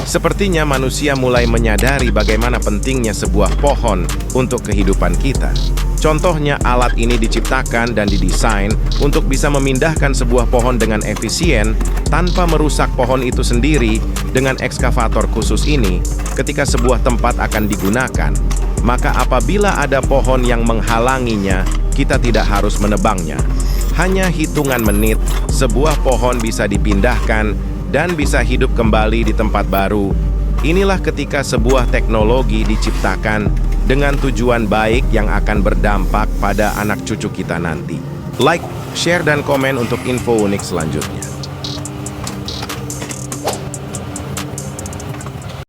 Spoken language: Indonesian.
Sepertinya manusia mulai menyadari bagaimana pentingnya sebuah pohon untuk kehidupan kita. Contohnya, alat ini diciptakan dan didesain untuk bisa memindahkan sebuah pohon dengan efisien tanpa merusak pohon itu sendiri. Dengan ekskavator khusus ini, ketika sebuah tempat akan digunakan, maka apabila ada pohon yang menghalanginya, kita tidak harus menebangnya. Hanya hitungan menit, sebuah pohon bisa dipindahkan dan bisa hidup kembali di tempat baru. Inilah ketika sebuah teknologi diciptakan dengan tujuan baik yang akan berdampak pada anak cucu kita nanti. Like, share, dan komen untuk info unik selanjutnya.